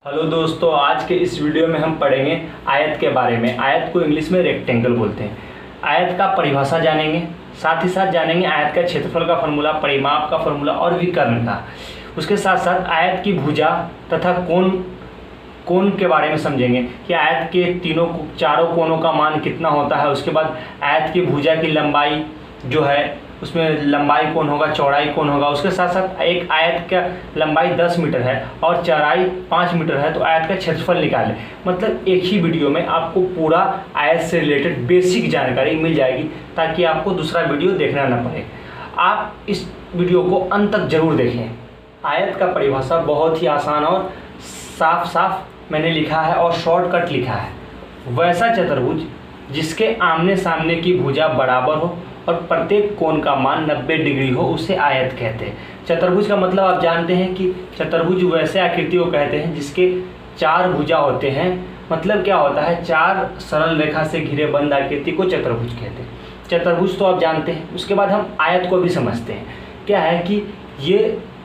Hello दोस्तों, आज के इस वीडियो में हम पढ़ेंगे आयत के बारे में। आयत को इंग्लिश में रेक्टेंगल बोलते हैं। आयत का परिभाषा जानेंगे, साथ ही साथ जानेंगे आयत का क्षेत्रफल का फॉर्मूला, परिमाप का फॉर्मूला और विकर्ण का। उसके साथ साथ आयत की भुजा तथा कोण के बारे में समझेंगे कि आयत के चारों कोणों का मान कितना होता है। उसके बाद आयत की भुजा की लंबाई जो है उसमें लंबाई कौन होगा, चौड़ाई कौन होगा। उसके साथ साथ एक आयत का लंबाई 10 मीटर है और चौड़ाई 5 मीटर है, तो आयत का क्षेत्रफल निकालें। मतलब एक ही वीडियो में आपको पूरा आयत से रिलेटेड बेसिक जानकारी मिल जाएगी, ताकि आपको दूसरा वीडियो देखना ना पड़े। आप इस वीडियो को अंत तक जरूर देखें। आयत का परिभाषा बहुत ही आसान और साफ मैंने लिखा है और शॉर्टकट लिखा है। वैसा चतुर्भुज जिसके आमने सामने की भुजा बराबर हो और प्रत्येक कोण का मान 90 डिग्री हो, उसे आयत कहते हैं। चतुर्भुज का मतलब आप जानते हैं कि चतुर्भुज वैसे आकृति को कहते हैं जिसके 4 भुजा होते हैं। मतलब क्या होता है, 4 सरल रेखा से घिरे बंद आकृति को चतुर्भुज कहते हैं। चतुर्भुज तो आप जानते हैं। उसके बाद हम आयत को भी समझते हैं। क्या है कि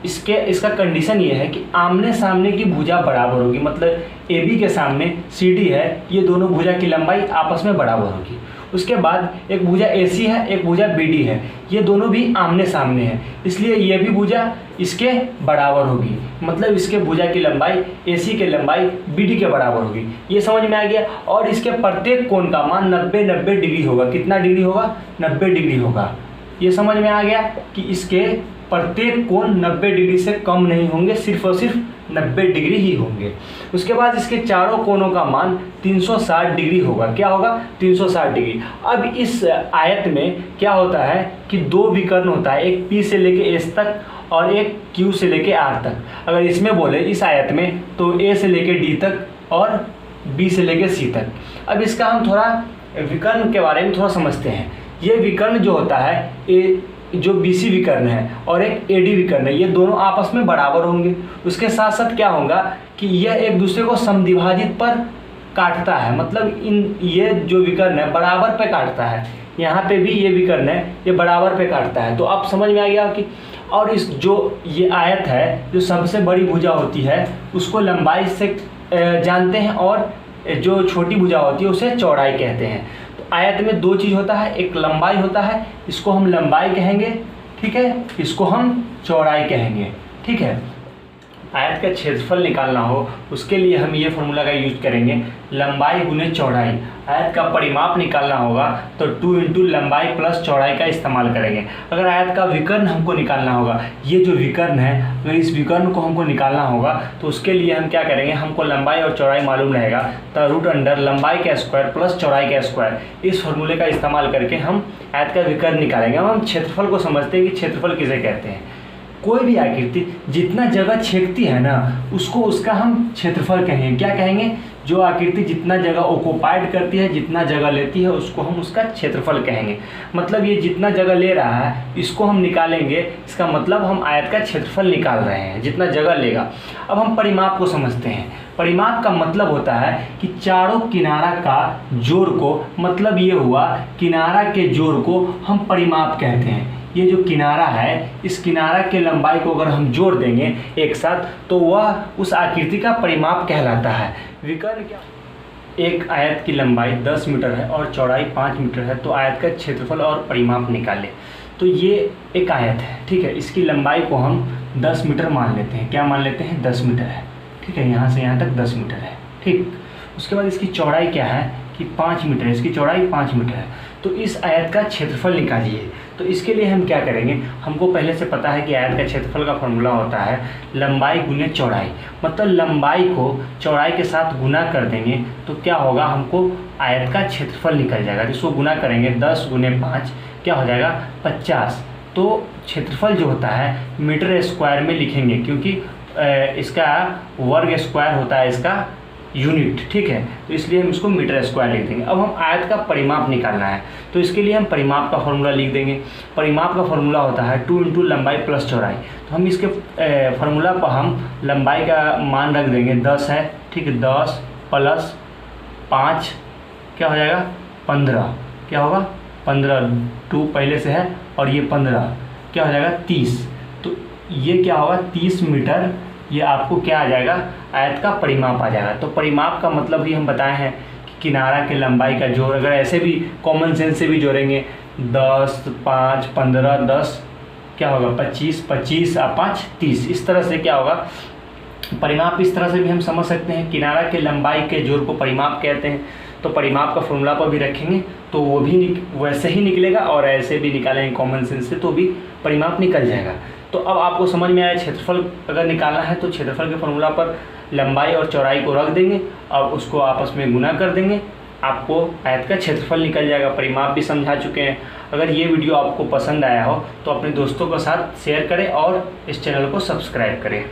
इसका कंडीशन ये है कि आमने सामने की भुजा बराबर होगी। मतलब AB के सामने CD है, ये दोनों भुजा की लंबाई आपस में बराबर होगी। उसके बाद एक भुजा AC है, एक भुजा BD है, ये दोनों भी आमने सामने हैं, इसलिए ये भी भुजा इसके बराबर होगी। मतलब इसके भुजा की लंबाई AC के लंबाई BD के बराबर होगी। ये समझ में आ गया। और इसके प्रत्येक कोण का मान 90 डिग्री होगा। कितना डिग्री होगा? 90 डिग्री होगा। ये समझ में आ गया कि इसके प्रत्येक कोण 90 डिग्री से कम नहीं होंगे, सिर्फ और सिर्फ 90 डिग्री ही होंगे। उसके बाद इसके चारों कोणों का मान 360 डिग्री होगा। क्या होगा? 360 डिग्री। अब इस आयत में क्या होता है कि 2 विकर्ण होता है, एक P से लेके S तक और एक Q से लेके R तक। अगर इसमें बोले इस आयत में तो A से लेके D तक और B से लेके C तक। अब इसका हम थोड़ा विकर्ण के बारे में थोड़ा समझते हैं। ये विकर्ण जो होता है, जो BC विकर्ण है और एक AD विकर्ण है, ये दोनों आपस में बराबर होंगे। उसके साथ साथ क्या होगा कि यह एक दूसरे को समद्विभाजित पर काटता है। मतलब ये जो विकर्ण है बराबर पे काटता है। यहाँ पे भी ये विकर्ण है, ये बराबर पे काटता है। तो आप समझ में आ गया कि और इस जो ये आयत है, जो सबसे बड़ी भुजा होती है उसको लंबाई से जानते हैं, और जो छोटी भुजा होती है उसे चौड़ाई कहते हैं। आयत में 2 चीज़ होता है, एक लंबाई होता है, इसको हम लंबाई कहेंगे, ठीक है, इसको हम चौड़ाई कहेंगे, ठीक है। आयत का क्षेत्रफल निकालना हो उसके लिए हम ये फॉर्मूला का यूज करेंगे, लंबाई गुने चौड़ाई। आयत का परिमाप निकालना होगा तो 2 इंटू लंबाई प्लस चौड़ाई का इस्तेमाल करेंगे। अगर आयत का विकर्ण हमको निकालना होगा, ये जो विकर्ण है, अगर इस विकर्ण को हमको निकालना होगा तो उसके लिए हम क्या करेंगे, हमको लंबाई और चौड़ाई मालूम रहेगा, तो रूट अंडर लंबाई का स्क्वायर प्लस चौड़ाई का स्क्वायर, इस फॉर्मूले का इस्तेमाल करके हम आयत का विकर्ण निकालेंगे। अब हम क्षेत्रफल को समझते हैं कि क्षेत्रफल किसे कहते हैं। कोई भी आकृति जितना जगह छेदती है ना, उसको उसका हम क्षेत्रफल कहेंगे। क्या कहेंगे? जो आकृति जितना जगह ऑक्युपाइड करती है, जितना जगह लेती है, उसको हम उसका क्षेत्रफल कहेंगे। मतलब ये जितना जगह ले रहा है इसको हम निकालेंगे, इसका मतलब हम आयत का क्षेत्रफल निकाल रहे हैं, जितना जगह लेगा। अब हम परिमाप को समझते हैं। परिमाप का मतलब होता है कि चारों किनारा का जोड़ को, मतलब ये हुआ किनारा के जोड़ को हम परिमाप कहते हैं। ये जो किनारा है, इस किनारा के लंबाई को अगर हम जोड़ देंगे एक साथ तो वह उस आकृति का परिमाप कहलाता है। विकर्ण क्या? एक आयत की लंबाई 10 मीटर है और चौड़ाई 5 मीटर है, तो आयत का क्षेत्रफल और परिमाप निकालें। तो ये एक आयत है, ठीक है, इसकी लंबाई को हम 10 मीटर मान लेते हैं। क्या मान लेते हैं? 10 मीटर है, ठीक है, यहाँ से यहाँ तक 10 मीटर है, ठीक। उसके बाद इसकी चौड़ाई क्या है कि 5 मीटर है, इसकी चौड़ाई 5 मीटर है। तो इस आयत का क्षेत्रफल निकालिए। तो इसके लिए हम क्या करेंगे, हमको पहले से पता है कि आयत का क्षेत्रफल का फॉर्मूला होता है लंबाई गुने चौड़ाई। मतलब लंबाई को चौड़ाई के साथ गुना कर देंगे तो क्या होगा, हमको आयत का क्षेत्रफल निकल जाएगा। जिसको गुना करेंगे 10 गुने 5 क्या हो जाएगा? 50। तो क्षेत्रफल जो होता है मीटर स्क्वायर में लिखेंगे, क्योंकि इसका वर्ग स्क्वायर होता है इसका यूनिट, ठीक है, तो इसलिए हम इसको मीटर स्क्वायर लिख देंगे। अब हम आयत का परिमाप निकालना है, तो इसके लिए हम परिमाप का फॉर्मूला लिख देंगे। परिमाप का फॉर्मूला होता है 2 इंटू लंबाई प्लस चौड़ाई। तो हम इसके फॉर्मूला पर हम लंबाई का मान रख देंगे, 10 है, ठीक है, 10 प्लस 5 क्या हो जाएगा? 15। क्या होगा? 15, 2 पहले से है और ये 15 क्या हो जाएगा? 30। तो ये क्या होगा? 30 मीटर ये आपको क्या आ जाएगा, आयत का परिमाप आ जाएगा। तो परिमाप का मतलब भी हम बताए हैं कि किनारा के लंबाई का जोड़, अगर ऐसे भी कॉमन सेंस से भी जोड़ेंगे 10, 5, 15, 10 क्या होगा 25, 25 और 5 30, इस तरह से क्या होगा परिमाप। इस तरह से भी हम समझ सकते हैं, किनारा के लंबाई के जोड़ को परिमाप कहते हैं। तो परिमाप का फॉर्मूला पर भी रखेंगे तो वो भी वैसे ही निकलेगा, और ऐसे भी निकालेंगे कॉमन सेंस से तो भी परिमाप निकल जाएगा। तो अब आपको समझ में आया, क्षेत्रफल अगर निकालना है तो क्षेत्रफल के फॉर्मूला पर लंबाई और चौड़ाई को रख देंगे और उसको आपस में गुना कर देंगे, आपको आयत का क्षेत्रफल निकल जाएगा। परिमाप भी समझा चुके हैं। अगर ये वीडियो आपको पसंद आया हो तो अपने दोस्तों के साथ शेयर करें और इस चैनल को सब्सक्राइब करें।